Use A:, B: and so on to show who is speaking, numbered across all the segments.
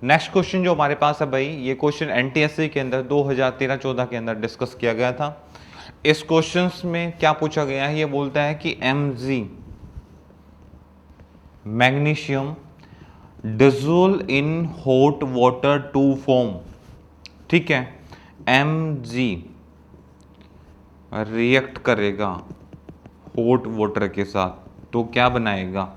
A: Next question जो हमारे पास है भाई, ये क्वेश्चन एनटीएससी के अंदर 2013-14 के अंदर डिस्कस किया गया था। इस क्वेश्चंस में क्या पूछा गया है, ये बोलता है कि Mg magnesium dissolve in hot water to form, ठीक है, Mg रिएक्ट करेगा हॉट वाटर के साथ तो क्या बनाएगा।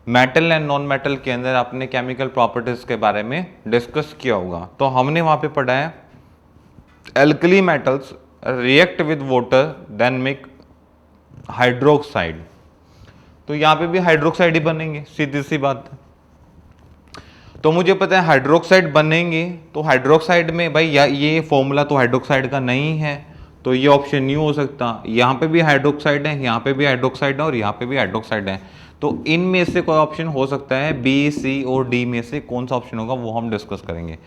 A: मेटल एंड नॉन मेटल के अंदर आपने केमिकल प्रॉपर्टीज के बारे में डिस्कस किया होगा, तो हमने वहां पे पढ़ा है alkali metals react with water then make hydroxide, तो यहां पे भी हाइड्रोक्साइड ही बनेंगे, सीधी सी बात है। तो मुझे पता है हाइड्रोक्साइड बनेंगे, तो हाइड्रोक्साइड में भाई ये फॉर्मूला तो हाइड्रोक्साइड का नहीं है, तो ये ऑप्शन नहीं हो सकता। यहाँ पे भी हाइड्रोक्साइड है, यहाँ पे भी हाइड्रोक्साइड है और यहाँ पे भी हाइड्रोक्साइड है, तो इनमें से कोई ऑप्शन हो सकता है, बी सी और डी में से कौन सा ऑप्शन होगा वो हम डिस्कस करेंगे।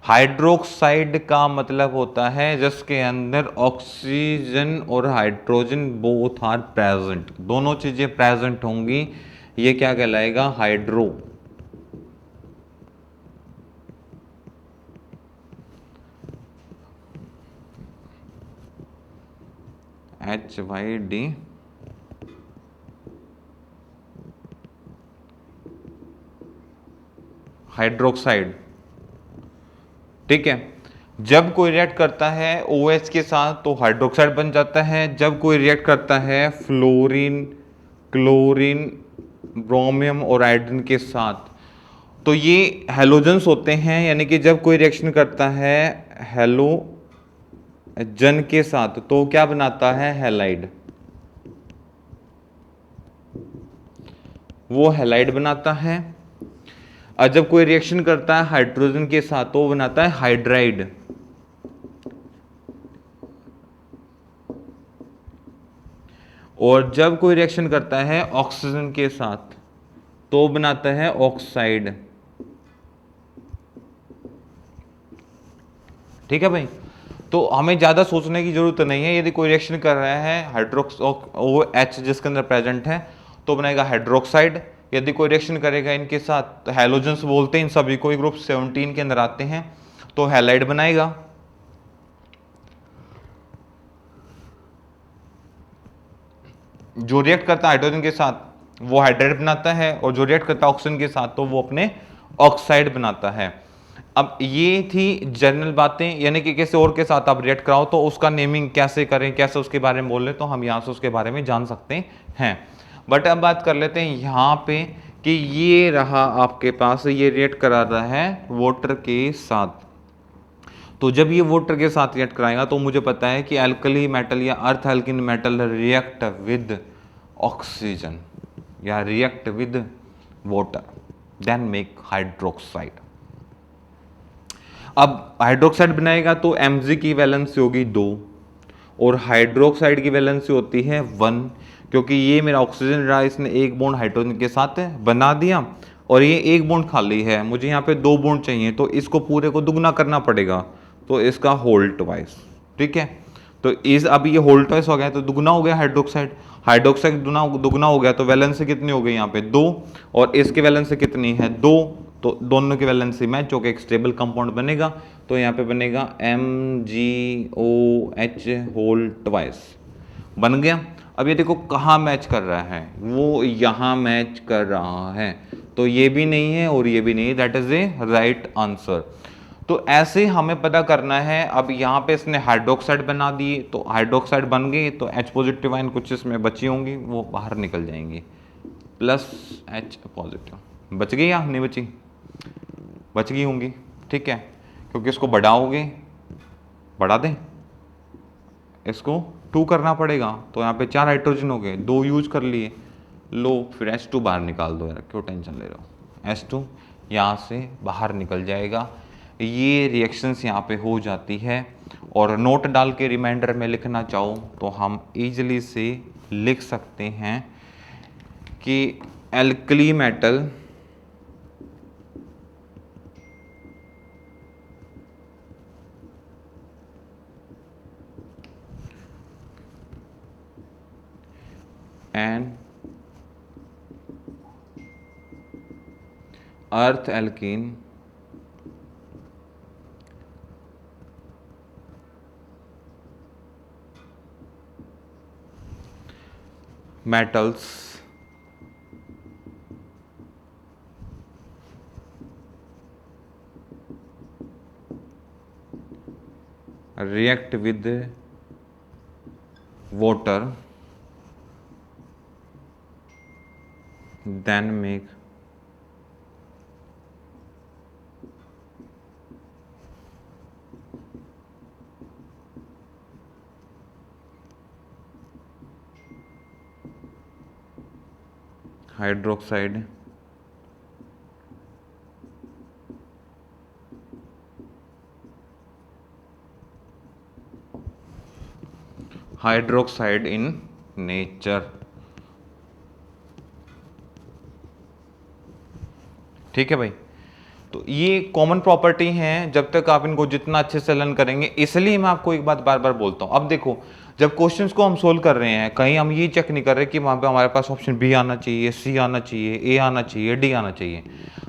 A: हाइड्रोक्साइड का मतलब होता है जिसके अंदर ऑक्सीजन और हाइड्रोजन बोथ आर प्रेजेंट, दोनों चीजें प्रेजेंट होंगी, ये क्या कहलाएगा, हाइड्रो। HYD हाइड्रोक्साइड, ठीक है। जब कोई रिएक्ट करता है OH के साथ तो हाइड्रोक्साइड बन जाता है, जब कोई रिएक्ट करता है फ्लोरीन, क्लोरीन, ब्रोमियम और आयोडीन के साथ तो ये हेलोजेंस होते हैं, यानी कि जब कोई रिएक्शन करता है हेलोजन के साथ तो क्या बनाता है, हैलाइड, वो हैलाइड बनाता है। और जब कोई रिएक्शन करता है हाइड्रोजन के साथ तो वो बनाता है हाइड्राइड, और जब कोई रिएक्शन करता है ऑक्सीजन के साथ तो बनाता है ऑक्साइड, ठीक है भाई। तो हमें ज्यादा सोचने की जरूरत नहीं है, यदि कोई रिएक्शन कर रहा है हाइड्रोक्स OH जिसके अंदर प्रेजेंट है तो बनेगा हाइड्रोक्साइड, यदि कोई रिएक्शन करेगा इनके साथ, हैलोजेंस बोलते हैं इन सभी को, ग्रुप 17 के अंदर आते हैं, तो हैलाइड बनाएगा। जो रिएक्ट करता है हाइड्रोजन के साथ वो हाइड्राइड बनाता है, और जो रिएक्ट करता है ऑक्सीजन के साथ तो वो अपने ऑक्साइड बनाता है। अब ये थी जनरल बातें, यानी कि किसी और के साथ आप रिएक्ट कराओ तो उसका नेमिंग कैसे करें, कैसे उसके बारे में बोल रहे तो हम यहां से उसके बारे में जान सकते हैं। बट अब बात कर लेते हैं यहां पे कि ये रहा आपके पास, ये रिएक्ट करा रहा है वाटर के साथ, तो जब ये वाटर के साथ रिएक्ट कराएगा तो मुझे पता है कि अल्कली मेटल या अर्थ एल्किन मेटल रिएक्ट विद ऑक्सीजन या react with water then make hydroxide. अब हाइड्रोक्साइड बनाएगा तो Mg की वैलेंसी होगी 2 और हाइड्रोक्साइड की वैलेंसी होती है 1, क्योंकि ये मेरा ऑक्सीजन रहा, इसने एक बॉन्ड हाइड्रोजन के साथ बना दिया और ये एक बॉन्ड खाली है, मुझे यहाँ पे 2 बॉन्ड चाहिए तो इसको पूरे को दुगना करना पड़ेगा, तो इसका होल ट्वाइस, ठीक है। तो इस अब ये होल ट्वाइस हो गया तो दुगना हो गया हाइड्रोक्साइड, हाइड्रोक्साइड दुगना हो गया तो वैलेंसी कितनी हो गई यहाँ पे 2, और इसकी वैलेंसी कितनी है 2, तो दोनों की वैलेंसी मैच होकर एक स्टेबल कंपाउंड बनेगा, तो यहाँ पे बनेगा MgOH होल ट्वाइस बन गया। अब ये देखो कहाँ मैच कर रहा है, वो यहाँ मैच कर रहा है, तो ये भी नहीं है और ये भी नहीं है, that is a right answer. तो ऐसे हमें पता करना है। अब यहाँ पे इसने हाइड्रोक्साइड बना दिए तो हाइड्रोक्साइड बन गए, तो H पॉजिटिव आयन कुछ इसमें बची होंगी वो बाहर निकल जाएंगी, प्लस H पॉजिटिव बच गई या नहीं बची, बच गई होंगी, ठीक है, क्योंकि इसको बढ़ाओगे, बढ़ा दें, इसको 2 करना पड़ेगा, तो यहाँ पे 4 हाइड्रोजन हो गए, 2 यूज कर लिए, लो फिर H2 बाहर निकाल दो यार, क्यों टेंशन ले रहे हो, H2 यहाँ से बाहर निकल जाएगा। ये रिएक्शंस यहाँ पे हो जाती है, और नोट डाल के रिमाइंडर में लिखना चाहो तो हम इजीली से लिख सकते हैं कि alkali metal and earth alkene metals react with water then make hydroxide in nature। ठीक है भाई, तो ये कॉमन प्रॉपर्टी हैं, जब तक आप इनको जितना अच्छे से लर्न करेंगे। इसलिए मैं आपको एक बात बार बार बोलता हूं। अब देखो, जब क्वेश्चंस को हम सोल्व कर रहे हैं, कहीं हम ये चेक नहीं कर रहे कि वहां पे हमारे पास ऑप्शन बी आना चाहिए, सी आना चाहिए, ए आना चाहिए, डी आना चाहिए।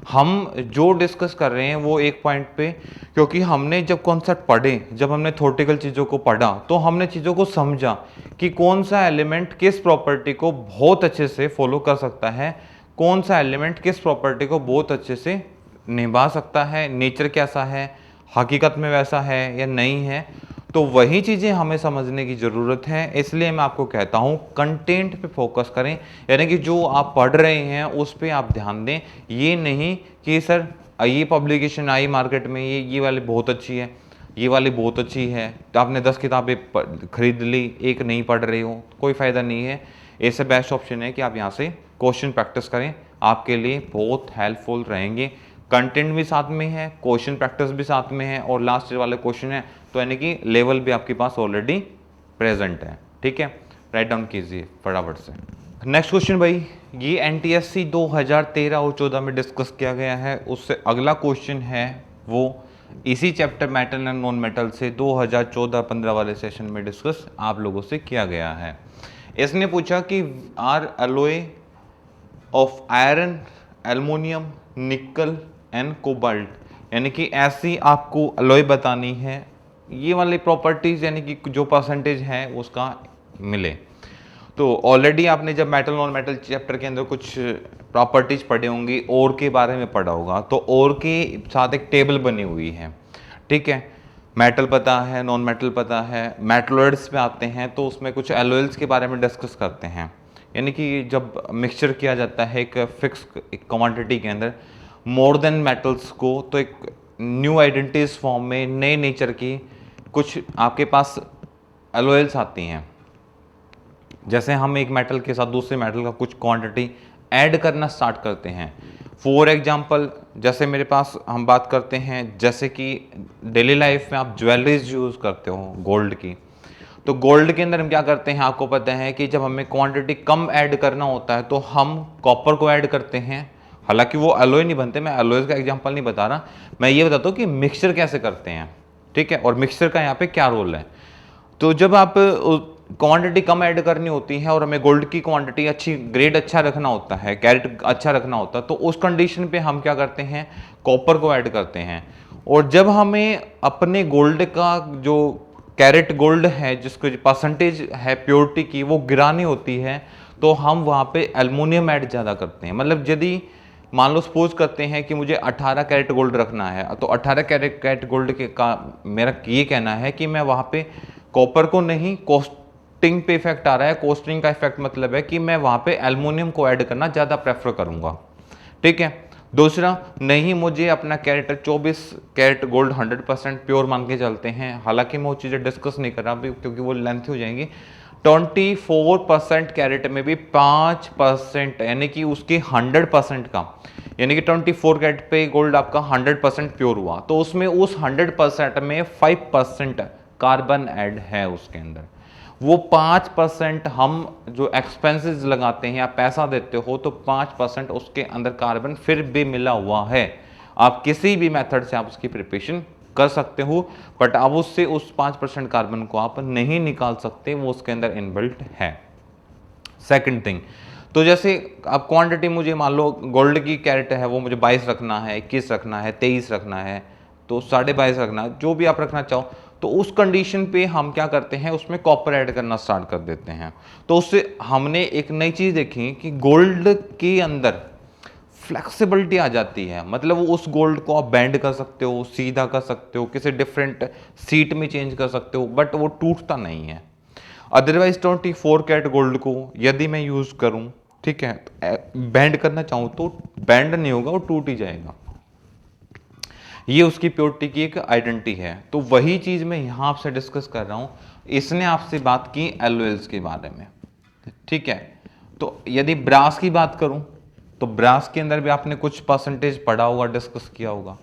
A: हम जो डिस्कस कर रहे हैं वो एक पॉइंट पे, क्योंकि हमने जब कॉन्सेप्ट पढ़े, जब हमने थ्योरेटिकल चीज़ों को पढ़ा, तो हमने चीज़ों को समझा कि कौन सा एलिमेंट किस प्रॉपर्टी को बहुत अच्छे से फॉलो कर सकता है, कौन सा एलिमेंट किस प्रॉपर्टी को बहुत अच्छे से निभा सकता है, नेचर कैसा है, हकीकत में वैसा है या नहीं है। तो वही चीज़ें हमें समझने की ज़रूरत है। इसलिए मैं आपको कहता हूँ कंटेंट पे फोकस करें, यानी कि जो आप पढ़ रहे हैं उस पर आप ध्यान दें। ये नहीं कि सर ये पब्लिकेशन आई मार्केट में, ये वाली बहुत अच्छी है, ये वाली बहुत अच्छी है, तो आपने 10 किताबें खरीद ली, एक नहीं पढ़ रहे हो, कोई फ़ायदा नहीं है। इससे बेस्ट ऑप्शन है कि आप यहाँ से क्वेश्चन प्रैक्टिस करें, आपके लिए बहुत हेल्पफुल रहेंगे। कंटेंट भी साथ में है, क्वेश्चन प्रैक्टिस भी साथ में है, और लास्ट वाले क्वेश्चन है, तो यानी कि लेवल भी आपके पास ऑलरेडी प्रेजेंट है। ठीक है, राइट डाउन कीजिए फटाफट से। नेक्स्ट क्वेश्चन भाई, ये एनटीएससी 2013 और 14 में डिस्कस किया गया है। उससे अगला क्वेश्चन है वो इसी chapter metal and non metal से 2014-15 वाले सेशन में डिस्कस आप लोगों से किया गया है। इसने पूछा कि are alloy of iron, aluminium, nickel and cobalt, यानी कि ऐसी आपको अलॉय बतानी है, ये वाली प्रॉपर्टीज यानी कि जो परसेंटेज है उसका मिले। तो ऑलरेडी आपने जब मेटल नॉन मेटल चैप्टर के अंदर कुछ प्रॉपर्टीज पढ़े होंगी, ओर के बारे में पढ़ा होगा, तो ओर के साथ एक टेबल बनी हुई है। ठीक है, मेटल पता है, नॉन मेटल पता है, मेटलॉइड्स पे आते हैं तो उसमें कुछ एलोइल्स के बारे में डिस्कस करते हैं। यानी कि जब मिक्सचर किया जाता है एक फिक्स एक क्वांटिटी के अंदर मोर देन मेटल्स को, तो एक न्यू आइडेंटिटीज फॉर्म में नए नेचर की कुछ आपके पास एलोइल्स आती हैं। जैसे हम एक मेटल के साथ दूसरे मेटल का कुछ क्वांटिटी ऐड करना स्टार्ट करते हैं। फॉर एग्जांपल, जैसे मेरे पास हम बात करते हैं, जैसे कि डेली लाइफ में आप ज्वेलरीज यूज़ करते हो गोल्ड की, तो गोल्ड के अंदर हम क्या करते हैं, आपको पता है कि जब हमें क्वांटिटी कम ऐड करना होता है तो हम कॉपर को ऐड करते हैं। हालांकि वो अलॉय नहीं बनते, मैं अलॉयज का एग्जांपल नहीं बता रहा, मैं ये बताता हूँ कि मिक्सचर कैसे करते हैं। ठीक है, और मिक्सचर का यहाँ पे क्या रोल है। तो जब आप क्वांटिटी कम ऐड करनी होती है और हमें गोल्ड की क्वांटिटी अच्छी, ग्रेड अच्छा रखना होता है, कैरेट अच्छा रखना होता है, तो उस कंडीशन पे हम क्या करते हैं, कॉपर को ऐड करते हैं। और जब हमें अपने गोल्ड का जो कैरेट गोल्ड है, जिसको परसेंटेज है प्योरिटी की, वो गिरानी होती है, तो हम वहाँ पे एल्युमिनियम ऐड ज़्यादा करते हैं। मतलब यदि मान लो सपोज करते हैं कि मुझे 18 कैरेट गोल्ड रखना है, तो 18 कैरेट गोल्ड के का मेरा ये कहना है कि मैं वहाँ पे कॉपर को नहीं, कोस्टिंग पे इफेक्ट आ रहा है, कोस्टिंग का इफेक्ट मतलब है कि मैं वहाँ पे एल्युमिनियम को ऐड करना ज़्यादा प्रेफर करूँगा। ठीक है, दूसरा, नहीं मुझे अपना कैरेट 24 कैरेट गोल्ड 100% प्योर मान के चलते हैं, हालांकि मैं वो चीज़ें डिस्कस नहीं कर रहा अभी क्योंकि वो लेंथ हो जाएंगी। 24% कैरेट में भी 5% यानी कि उसके 100% का, यानी कि 24 कैरेट पे गोल्ड आपका 100% प्योर हुआ, तो उसमें उस 100% में 5% कार्बन ऐड है उसके अंदर। वो 5% हम जो एक्सपेंसेस लगाते हैं या पैसा देते हो, तो 5% उसके अंदर कार्बन फिर भी मिला हुआ है। आप किसी भी मेथड से आप उसकी प्रिपरेशन कर सकते हो, बट आप उससे उस 5% कार्बन को आप नहीं निकाल सकते, वो उसके अंदर इनबिल्ट है। सेकंड थिंग, तो जैसे अब क्वांटिटी मुझे मान लो गोल्ड की कैरेट है, वो मुझे 22 रखना है, 21 रखना है, 23 रखना है, तो 22.5 रखना है, जो भी आप रखना चाहो, तो उस कंडीशन पे हम क्या करते हैं, उसमें कॉपर ऐड करना स्टार्ट कर देते हैं। तो उससे हमने एक नई चीज देखी कि गोल्ड के अंदर फ्लेक्सिबिलिटी आ जाती है, मतलब उस गोल्ड को आप बेंड कर सकते हो, सीधा कर सकते हो, किसी डिफरेंट सीट में चेंज कर सकते हो, बट वो टूटता नहीं है। अदरवाइज 24 कैरेट गोल्ड को यदि मैं यूज करूं, ठीक है, बेंड करना चाहूं तो बेंड नहीं होगा, वो टूट ही जाएगा। ये उसकी प्योरिटी की एक आइडेंटिटी है। तो वही चीज मैं यहां आपसे डिस्कस कर रहा हूं। इसने आपसे बात की एलओएल्स के बारे में, ठीक है। तो यदि ब्रास की बात करूं तो ब्रास के अंदर भी आपने कुछ परसेंटेज पढ़ा होगा, डिस्कस किया होगा।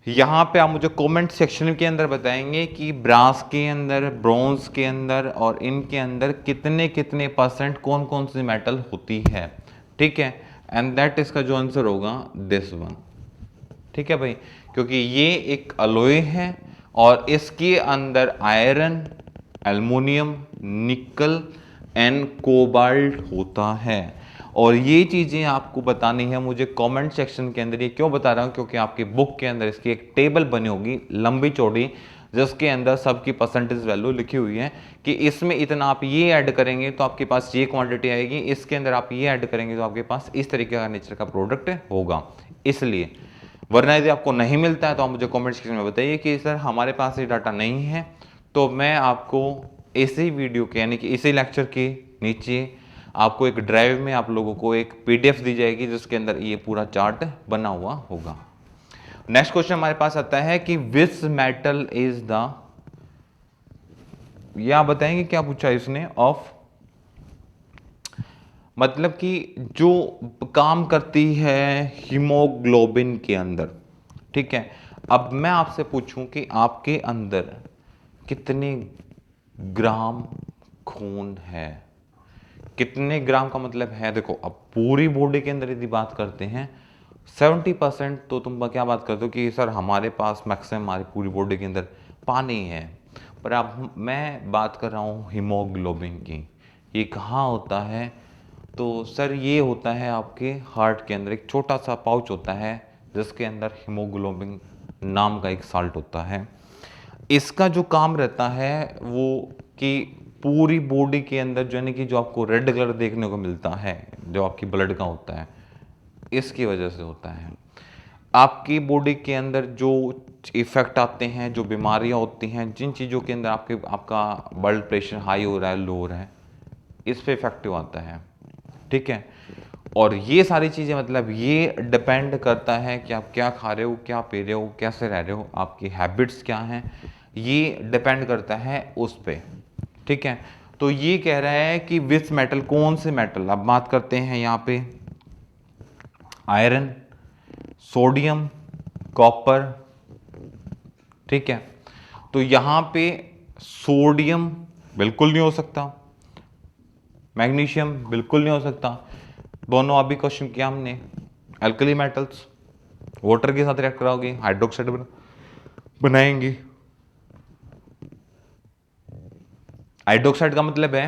A: यहां पे आप मुझे कमेंट सेक्शन के अंदर बताएंगे कि ब्रास के अंदर, ब्रॉन्ज के अंदर और इनके अंदर कितने कितने परसेंट कौन कौन सी मेटल होती है, ठीक है। एंड दैट इसका जो आंसर होगा दिस वन, ठीक है भाई, क्योंकि ये एक अलॉय है और इसके अंदर iron, aluminium, nickel and cobalt होता है। और ये चीजें आपको बतानी है मुझे कमेंट सेक्शन के अंदर। ये क्यों बता रहा हूं, क्योंकि आपकी बुक के अंदर इसकी एक टेबल बनी होगी लंबी चौड़ी, जिसके अंदर सबकी परसेंटेज वैल्यू लिखी हुई है कि इसमें इतना आप ये ऐड करेंगे तो आपके पास ये क्वांटिटी आएगी, इसके अंदर आप ये ऐड करेंगे तो आपके पास इस तरीके का नेचर का प्रोडक्ट होगा। इसलिए वरना यदि आपको नहीं मिलता है तो आप मुझे कमेंट सेक्शन में बताइए कि सर हमारे पास ये डाटा नहीं है, तो मैं आपको इसी वीडियो के यानी कि इसी लेक्चर के नीचे आपको एक ड्राइव में आप लोगों को एक पीडीएफ दी जाएगी जिसके अंदर ये पूरा चार्ट बना हुआ होगा। नेक्स्ट क्वेश्चन हमारे पास आता है कि विच मेटल इज द, ये आप बताएंगे क्या पूछा इसने, ऑफ, मतलब कि जो काम करती है हीमोग्लोबिन के अंदर, ठीक है। अब मैं आपसे पूछूं कि आपके अंदर कितने ग्राम खून है, कितने ग्राम का मतलब है, देखो अब पूरी बॉडी के अंदर यदि बात करते हैं 70%, तो तुम क्या बात करते हो कि सर हमारे पास मैक्सिमम हमारी पूरी बॉडी के अंदर पानी है, पर अब मैं बात कर रहा हूँ हीमोग्लोबिन की। ये कहाँ होता है, तो सर ये होता है आपके हार्ट के अंदर, एक छोटा सा पाउच होता है जिसके अंदर हीमोग्लोबिन नाम का एक साल्ट होता है। इसका जो काम रहता है वो कि पूरी बॉडी के अंदर जो है कि जो आपको रेड कलर देखने को मिलता है जो आपकी ब्लड का होता है, इसकी वजह से होता है। आपकी बॉडी के अंदर जो इफेक्ट आते हैं, जो बीमारियां होती हैं, जिन चीज़ों के अंदर आपका ब्लड प्रेशर हाई हो रहा है, लो हो रहा है, इस पे इफेक्टिव आता है, ठीक है। और ये सारी चीज़ें मतलब ये डिपेंड करता है कि आप क्या खा रहे हो, क्या पी रहे हो, कैसे रह रहे हो, आपकी हैबिट्स क्या हैं, ये डिपेंड करता है उस पे, ठीक है। तो ये कह रहा है कि विच मेटल, कौन से मेटल, अब बात करते हैं यहाँ पे आयरन, सोडियम, कॉपर, ठीक है। तो यहां पे सोडियम बिल्कुल नहीं हो सकता, मैग्नीशियम बिल्कुल नहीं हो सकता, दोनों अभी क्वेश्चन किया हमने। अल्कली मेटल्स वाटर के साथ रिएक्ट कराओगे, हाइड्रोक्साइड बनाएंगे। हाइड्रोक्साइड का मतलब है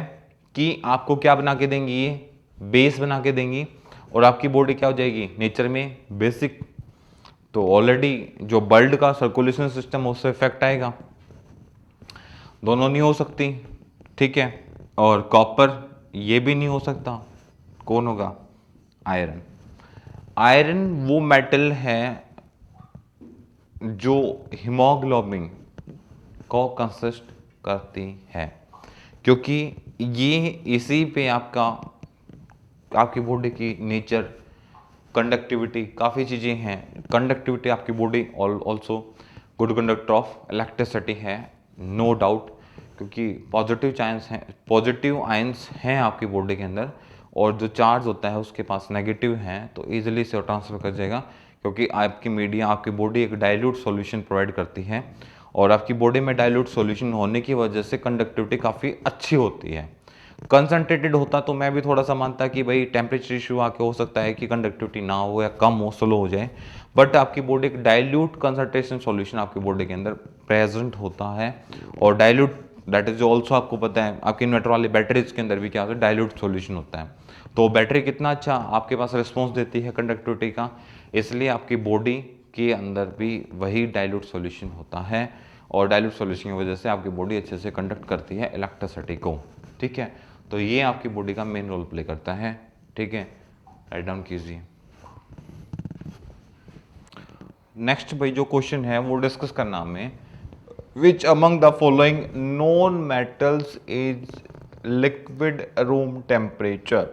A: कि आपको क्या बना के देंगी, ये बेस बना के देंगी और आपकी बॉडी क्या हो जाएगी नेचर में बेसिक। तो ऑलरेडी जो ब्लड का सर्कुलेशन सिस्टम उससे इफेक्ट आएगा, दोनों नहीं हो सकती, ठीक है। और कॉपर ये भी नहीं हो सकता, कौन होगा, आयरन। आयरन वो मेटल है जो हीमोग्लोबिन को कंसिस्ट करती है, क्योंकि ये इसी पे आपकी बॉडी की नेचर, कंडक्टिविटी, काफ़ी चीज़ें हैं। कंडक्टिविटी आपकी body also good conductor of electricity है, नो डाउट, क्योंकि पॉजिटिव आयंस हैं आपकी बॉडी के अंदर और जो चार्ज होता है उसके पास नेगेटिव हैं, तो ईजिली से ट्रांसफर कर जाएगा, क्योंकि आपकी बॉडी एक डाइल्यूट सॉल्यूशन प्रोवाइड करती है और आपकी बॉडी में डाइल्यूट सॉल्यूशन होने की वजह से कंडक्टिविटी काफ़ी अच्छी होती है। कंसंट्रेटेड होता तो मैं भी थोड़ा सा मानता कि भाई टेम्परेचर इशू आके हो सकता है कि कंडक्टिविटी ना हो या कम हो, स्लो हो जाए, बट आपकी बॉडी एक डाइल्यूट कंसंट्रेशन सॉल्यूशन आपकी बॉडी के अंदर प्रेजेंट होता है। और डाइल्यूट दैट इज ऑल्सो आपको पता है आपकी इन्वर्टर वाली बैटरीज के अंदर भी क्या होता है, डाइल्यूट सॉल्यूशन होता है। तो बैटरी कितना अच्छा आपके पास रिस्पॉन्स देती है कंडक्टिविटी का, इसलिए आपकी बॉडी के अंदर भी वही डाइल्यूट सॉल्यूशन होता है और डाइल्यूट सॉल्यूशन की वजह से आपकी बॉडी अच्छे से कंडक्ट करती है इलेक्ट्रिसिटी को, ठीक है। तो ये आपकी बॉडी का मेन रोल प्ले करता है, ठीक है, राइट डाउन कीजिए। नेक्स्ट भाई जो क्वेश्चन है वो डिस्कस करना हमें, which among the following non metals is liquid room temperature.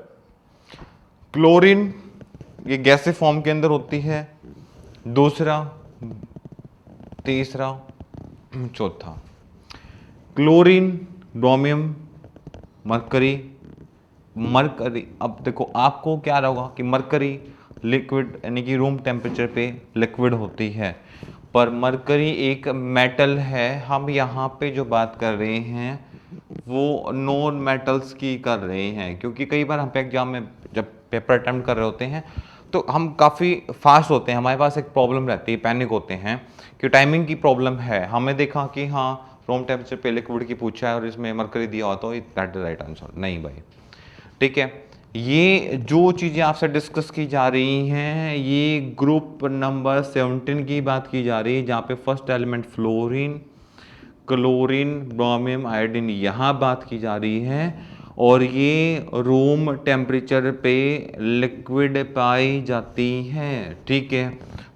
A: Chlorine ये गैसीय फॉर्म के अंदर होती है, दूसरा, तीसरा, चौथा। Chlorine, ब्रोमियम, mercury. अब देखो आपको क्या रहा होगा कि मरकरी लिक्विड यानी कि रूम टेम्परेचर पे लिक्विड होती है, पर मरकरी एक मेटल है। हम यहाँ पे जो बात कर रहे हैं वो नॉन मेटल्स की कर रहे हैं, क्योंकि कई बार हम एग्जाम में जब पेपर अटेम्प्ट कर रहे होते हैं तो हम काफ़ी फास्ट होते हैं, हमारे पास एक प्रॉब्लम रहती है, पैनिक होते हैं कि टाइमिंग की प्रॉब्लम है। हमें देखा कि हाँ रूम टेम्परेचर पे लिक्विड की पूछा है और इसमें मरकरी दिया हो तो दैट इज राइट आंसर। नहीं भाई, ठीक है। ये जो चीज़ें आपसे डिस्कस की जा रही हैं ये ग्रुप नंबर 17 की बात की जा रही है, जहाँ पे first element fluorine, chlorine, ब्रोमियम, iodine यहाँ बात की जा रही है, और ये रूम टेम्परेचर पे लिक्विड पाई जाती है, ठीक है।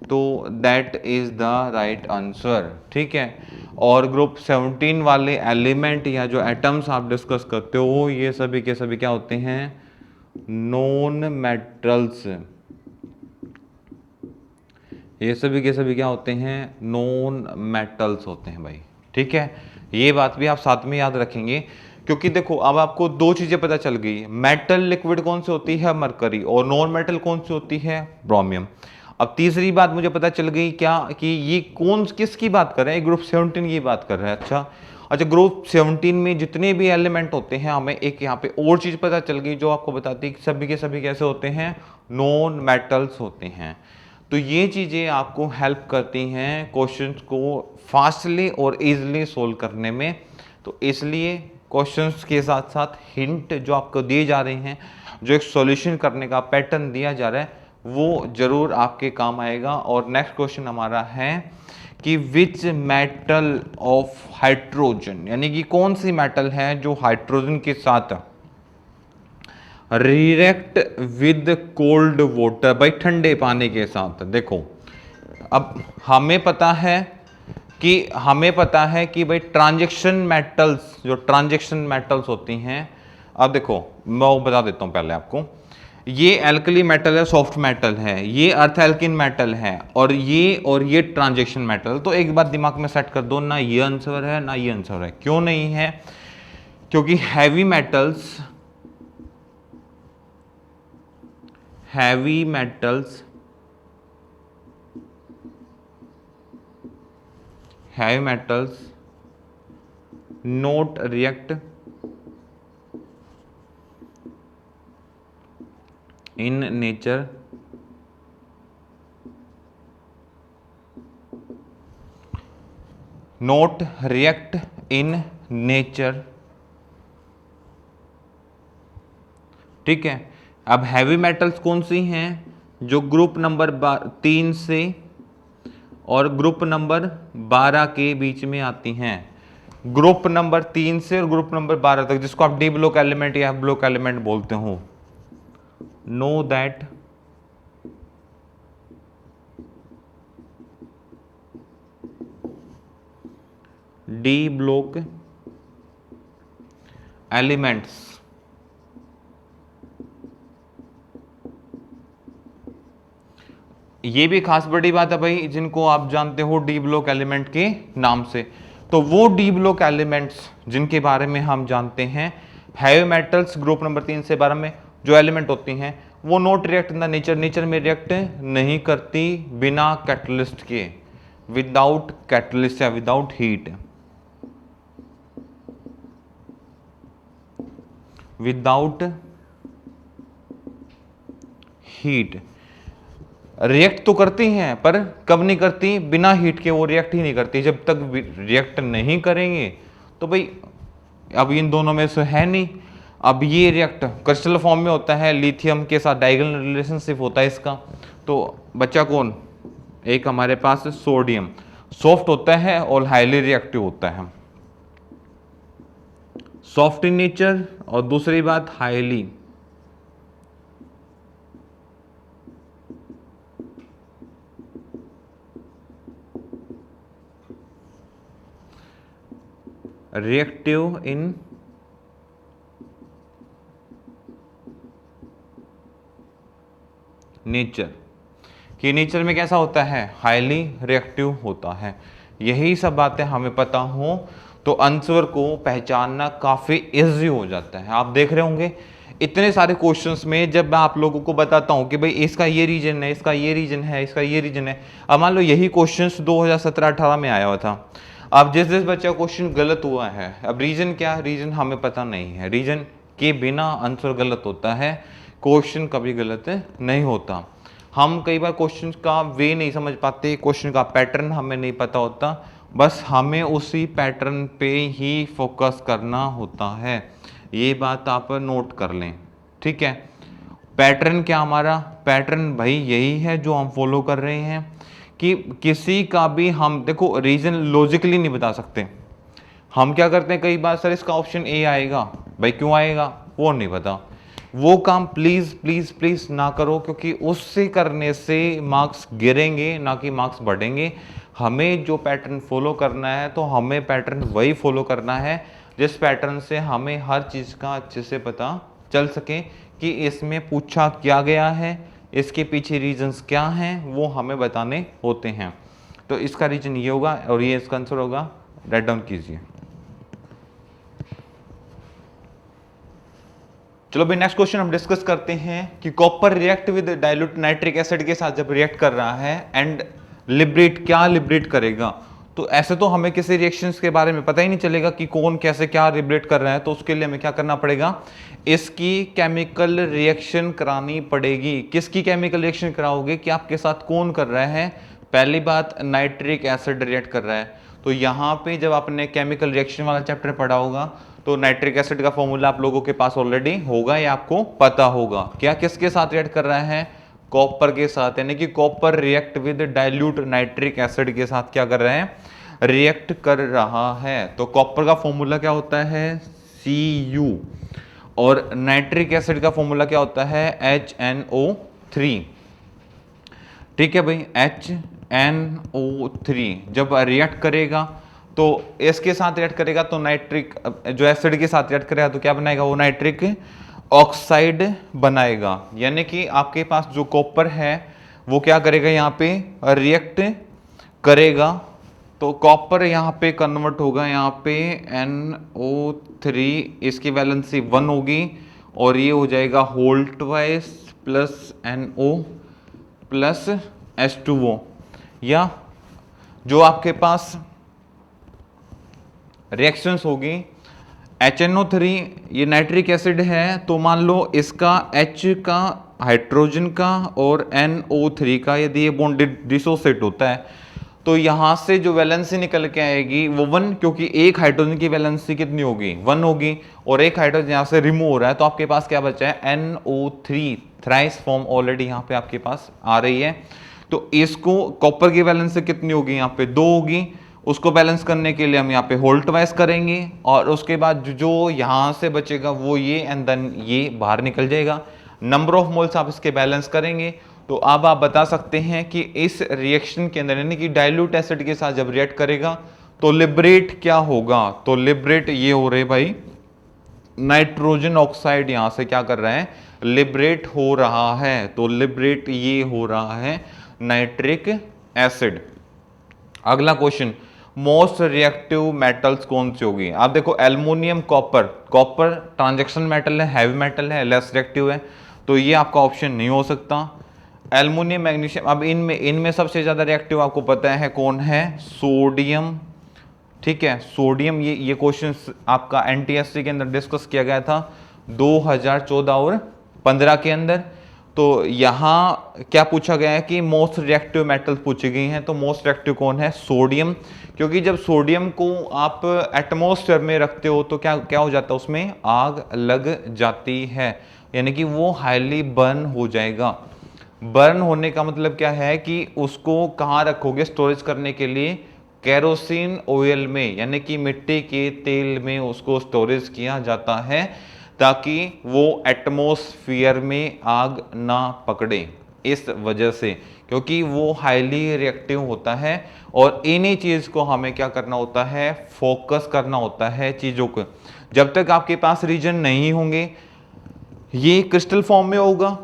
A: तो that is the right answer, ठीक है। और ग्रुप 17 वाले एलिमेंट या जो एटम्स आप डिस्कस करते हो ये सभी के सभी क्या होते हैं, नॉन मेटल्स। ये सभी के सभी क्या होते हैं, नॉन मेटल्स होते हैं भाई, ठीक है। ये बात भी आप साथ में याद रखेंगे, क्योंकि देखो अब आपको दो चीजें पता चल गई, मेटल लिक्विड कौन सी होती है, मरकरी, और नॉन मेटल कौन सी होती है, ब्रोमियम। अब तीसरी बात मुझे पता चल गई क्या, कि ये कौन किसकी बात कर रहे हैं, ग्रुप 17 की बात कर रहे हैं। अच्छा, ग्रुप 17 में जितने भी एलिमेंट होते हैं, हमें एक यहाँ पे और चीज पता चल गई जो आपको बताती है कि सभी के सभी कैसे होते हैं, नॉन मेटल्स होते हैं। तो ये चीजें आपको हेल्प करती हैं क्वेश्चंस को फास्टली और इजीली सोल्व करने में। तो इसलिए क्वेश्चंस के साथ साथ हिंट जो आपको दिए जा रहे हैं, जो एक सॉल्यूशन करने का पैटर्न दिया जा रहा है, वो जरूर आपके काम आएगा। और नेक्स्ट क्वेश्चन हमारा है कि विच मेटल ऑफ हाइड्रोजन, यानी कि कौन सी मेटल है जो हाइड्रोजन के साथ रिएक्ट विद कोल्ड वाटर, भाई ठंडे पानी के साथ। देखो अब हमें पता है कि भाई ट्रांजैक्शन मेटल्स, जो ट्रांजैक्शन मेटल्स होती हैं, अब देखो मैं वो बता देता हूं पहले आपको, ये एल्कली मेटल है, सॉफ्ट मेटल है, ये अर्थ एल्किन मेटल है, और ये ट्रांजैक्शन मेटल। तो एक बात दिमाग में सेट कर दो, ना ये आंसर है ना ये आंसर है। क्यों नहीं है, क्योंकि heavy metals not react in nature ठीक है। अब हैवी मेटल्स कौन सी हैं, जो ग्रुप नंबर 3 से और ग्रुप नंबर 12 के बीच में आती हैं। ग्रुप नंबर 3 से और ग्रुप नंबर 12 तक, जिसको आप डी ब्लॉक एलिमेंट या एफ ब्लॉक एलिमेंट बोलते हो। Know that D block elements ये भी खास बड़ी बात है भाई, जिनको आप जानते हो डी ब्लॉक एलिमेंट के नाम से। तो वो डी ब्लॉक एलिमेंट्स जिनके बारे में हम जानते हैं, हैवी मेटल्स ग्रुप नंबर 3 से 12 में जो एलिमेंट होती हैं, वो not react in the nature में रिएक्ट नहीं करती बिना कैटलिस्ट के, विदाउट कैटलिस्ट या without heat, without heat. React तो करती हैं पर कब नहीं करती, बिना हीट के वो रिएक्ट ही नहीं करती। जब तक रिएक्ट नहीं करेंगे तो भाई अब इन दोनों में से है नहीं। अब ये रिएक्ट क्रिस्टल फॉर्म में होता है, लिथियम के साथ डायगोनल रिलेशनशिप होता है इसका। तो बच्चा कौन, एक हमारे पास सोडियम। सॉफ्ट होता है और हाईली रिएक्टिव होता है। सॉफ्ट इन नेचर और दूसरी बात हाईली रिएक्टिव इन नेचर, कि नेचर में कैसा होता है, हाईली रिएक्टिव होता है। यही सब बातें हमें पता हो तो आंसर को पहचानना काफ़ी इजी हो जाता है। आप देख रहे होंगे इतने सारे क्वेश्चंस में जब मैं आप लोगों को बताता हूं कि भाई इसका ये रीजन है, इसका ये रीजन है, इसका ये रीजन है। अब मान लो यही क्वेश्चंस 2017-18 में आया हुआ था। अब जिस जिस बच्चा क्वेश्चन गलत हुआ है, अब रीजन क्या, रीजन हमें पता नहीं है। रीजन के बिना आंसर गलत होता है, क्वेश्चन कभी गलत नहीं होता। हम कई बार क्वेश्चन का वे नहीं समझ पाते, क्वेश्चन का पैटर्न हमें नहीं पता होता, बस हमें उसी पैटर्न पे ही फोकस करना होता है। ये बात आप नोट कर लें, ठीक है। पैटर्न क्या हमारा, पैटर्न भाई यही है जो हम फॉलो कर रहे हैं कि किसी का भी हम देखो रीजन लॉजिकली नहीं बता सकते। हम क्या करते हैं कई बार, सर इसका ऑप्शन ए आएगा, भाई क्यों आएगा वो नहीं पता। वो काम प्लीज प्लीज प्लीज ना करो, क्योंकि उससे करने से मार्क्स गिरेंगे ना कि मार्क्स बढ़ेंगे। हमें जो पैटर्न फॉलो करना है तो हमें पैटर्न वही फॉलो करना है जिस पैटर्न से हमें हर चीज़ का अच्छे से पता चल सके कि इसमें पूछा क्या गया है, इसके पीछे रीजंस क्या हैं, वो हमें बताने होते हैं। तो इसका रीजन ये होगा और ये इसका आंसर होगा, राइट डाउन कीजिए। चलो भाई नेक्स्ट क्वेश्चन हम डिस्कस करते हैं कि copper react with dilute nitric acid के साथ जब रिएक्ट कर रहा है एंड लिबरेट, क्या लिबरेट करेगा। तो ऐसे तो हमें किसी रिएक्शंस के बारे में पता ही नहीं चलेगा कि कौन कैसे क्या लिबरेट कर रहा है, तो उसके लिए हमें क्या करना पड़ेगा, इसकी केमिकल रिएक्शन करानी पड़ेगी। किसकी केमिकल रिएक्शन कराओगे कि आपके साथ कौन कर रहा है। पहली बात नाइट्रिक एसिड रिएक्ट कर रहा है, तो यहाँ पे जब आपने केमिकल रिएक्शन वाला चैप्टर पढ़ा होगा तो नाइट्रिक एसिड का फॉर्मूला आप लोगों के पास ऑलरेडी होगा या आपको पता होगा। क्या किसके साथ रिएक्ट कर रहा है, कॉपर के साथ, यानी कि copper react with dilute nitric acid के साथ क्या कर रहे हैं, रिएक्ट कर रहा है। तो कॉपर का फॉर्मूला क्या होता है, Cu, और नाइट्रिक एसिड का फॉर्मूला क्या होता है, HNO3। ठीक है भाई, HNO3 जब रिएक्ट करेगा तो इसके साथ रिएक्ट करेगा तो नाइट्रिक जो एसिड के साथ रिएक्ट करेगा तो क्या बनाएगा, वो नाइट्रिक ऑक्साइड बनाएगा। यानी कि आपके पास जो कॉपर है वो क्या करेगा, यहाँ पे रिएक्ट करेगा, तो कॉपर यहाँ पे कन्वर्ट होगा, यहाँ पे NO3, इसकी वैलेंसी 1 होगी और ये हो जाएगा Holt wise plus NO plus H2O। या जो आपके पास रिएक्शंस होगी, HNO3 ये नाइट्रिक एसिड है, तो मान लो इसका H का हाइड्रोजन का और NO3 का यदि ये बॉन्ड डिसोसिएट होता है तो यहां से जो वैलेंसी निकल के आएगी वो 1, क्योंकि एक हाइड्रोजन की वैलेंसी कितनी होगी, 1 होगी, और एक हाइड्रोजन यहां से रिमूव हो रहा है, तो आपके पास क्या बचा है, NO3 थ्राइस फॉर्म ऑलरेडी यहां पे आपके पास आ रही है। तो इसको कॉपर की वैलेंसी कितनी होगी, यहाँ पे 2 होगी, उसको बैलेंस करने के लिए हम यहाँ पे होल्ट वाइज करेंगे और उसके बाद जो यहाँ से बचेगा वो ये एंड देन ये बाहर निकल जाएगा। नंबर ऑफ मोल्स आप इसके बैलेंस करेंगे तो अब आप बता सकते हैं कि इस रिएक्शन के अंदर यानी कि डाइल्यूट एसिड के साथ जब रिएक्ट करेगा तो लिबरेट क्या होगा, तो लिबरेट ये हो रहे भाई नाइट्रोजन ऑक्साइड, यहां से क्या कर रहा है, लिबरेट हो रहा है, तो लिबरेट ये हो रहा है नाइट्रिक एसिड। अगला क्वेश्चन, मोस्ट रिएक्टिव मेटल्स कौन सी होगी। आप देखो aluminium copper, copper transaction metal है, हैवी मेटल है, लेस रिएक्टिव है, तो ये आपका ऑप्शन नहीं हो सकता। एल्युमिनियम मैग्नीशियम, अब इनमें सबसे ज्यादा रिएक्टिव आपको पता है कौन है, सोडियम। ठीक है, सोडियम, ये क्वेश्चन आपका एनटीएससी के अंदर डिस्कस किया गया था 2014 और 15 के अंदर। तो यहाँ क्या पूछा गया है कि मोस्ट रिएक्टिव मेटल्स पूछी गई हैं, तो मोस्ट रिएक्टिव कौन है, सोडियम, क्योंकि जब सोडियम को आप एटमॉस्फेयर में रखते हो तो क्या क्या हो जाता है, उसमें आग लग जाती है, यानी कि वो हाईली बर्न हो जाएगा। बर्न होने का मतलब क्या है कि उसको कहाँ रखोगे, स्टोरेज करने के लिए केरोसिन ऑयल में यानी कि मिट्टी के तेल में उसको स्टोरेज किया जाता है ताकि वो एटमॉस्फेयर में आग ना पकड़े, इस वजह से, क्योंकि वो हाईली रिएक्टिव होता है। और इन्हीं चीज को हमें क्या करना होता है, फोकस करना होता है चीजों को। जब तक आपके पास रीजन नहीं होंगे, ये क्रिस्टल फॉर्म में होगा,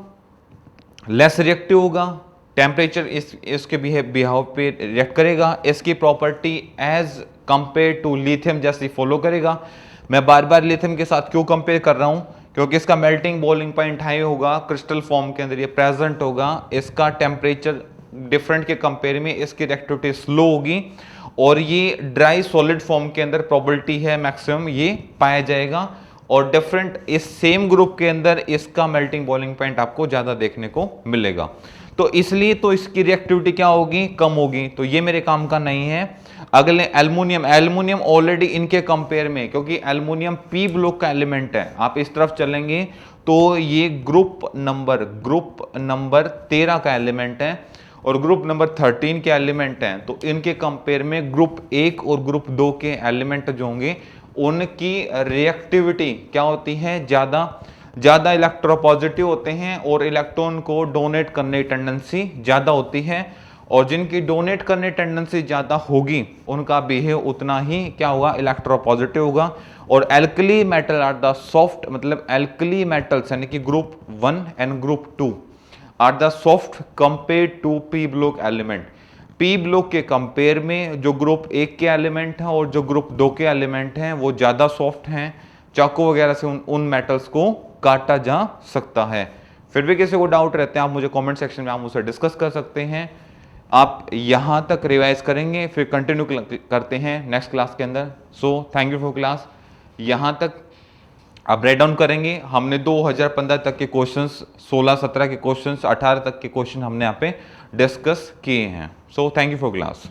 A: लेस रिएक्टिव होगा, टेम्परेचर इसके बिहेव पे रिएक्ट करेगा, इसकी property as compare to lithium जैसी फॉलो करेगा। मैं बार बार लिथियम के साथ क्यों कंपेयर कर रहा हूं, क्योंकि इसका मेल्टिंग बॉइलिंग पॉइंट हाई होगा, क्रिस्टल फॉर्म के अंदर ये प्रेजेंट होगा, इसका टेम्परेचर डिफरेंट के कंपेयर में इसकी रिएक्टिविटी स्लो होगी, और ये ड्राई सॉलिड फॉर्म के अंदर प्रोबेबिलिटी है मैक्सिमम ये पाया जाएगा। और डिफरेंट इस सेम ग्रुप के अंदर इसका मेल्टिंग बॉइलिंग पॉइंट आपको ज्यादा देखने को मिलेगा। तो इसलिए तो इसकी रिएक्टिविटी क्या होगी, कम होगी। तो ये मेरे काम का नहीं है। अगले एल्युमिनियम, एल्युमिनियम ऑलरेडी इनके कंपेयर में, क्योंकि एल्युमिनियम पी ब्लॉक का एलिमेंट है, आप इस तरफ चलेंगे तो ये ग्रुप नंबर 13 का एलिमेंट है और ग्रुप नंबर 13 के एलिमेंट हैं। तो इनके कंपेयर में ग्रुप 1 और ग्रुप 2 के एलिमेंट जो होंगे उनकी रिएक्टिविटी क्या होती है, ज्यादा इलेक्ट्रोपॉजिटिव होते हैं और इलेक्ट्रॉन को डोनेट करने की टेंडेंसी ज्यादा होती है। और जिनकी डोनेट करने टेंडेंसी ज्यादा होगी उनका बिहेव उतना ही क्या होगा, इलेक्ट्रोपॉजिटिव होगा। और alkali metal are the soft, मतलब एल्कली मेटल्स यानी कि group 1 and group 2 are the soft compare to P block element. P block के कंपेयर में जो ग्रुप 1 के एलिमेंट हैं और जो ग्रुप 2 के एलिमेंट हैं वो ज्यादा सॉफ्ट हैं, चाकू वगैरह से उन मेटल्स को काटा जा सकता है। फिर भी किसी को डाउट रहते हैं आप मुझे कमेंट सेक्शन में आप मुझसे डिस्कस कर सकते हैं। आप यहां तक रिवाइज करेंगे, फिर कंटिन्यू करते हैं नेक्स्ट क्लास के अंदर। So thank you for class. यहां तक आप ब्रेक डाउन करेंगे। हमने 2015 तक के क्वेश्चंस, 16-17 के क्वेश्चंस, 18 तक के क्वेश्चन हमने यहाँ पे डिस्कस किए हैं। So thank you for class.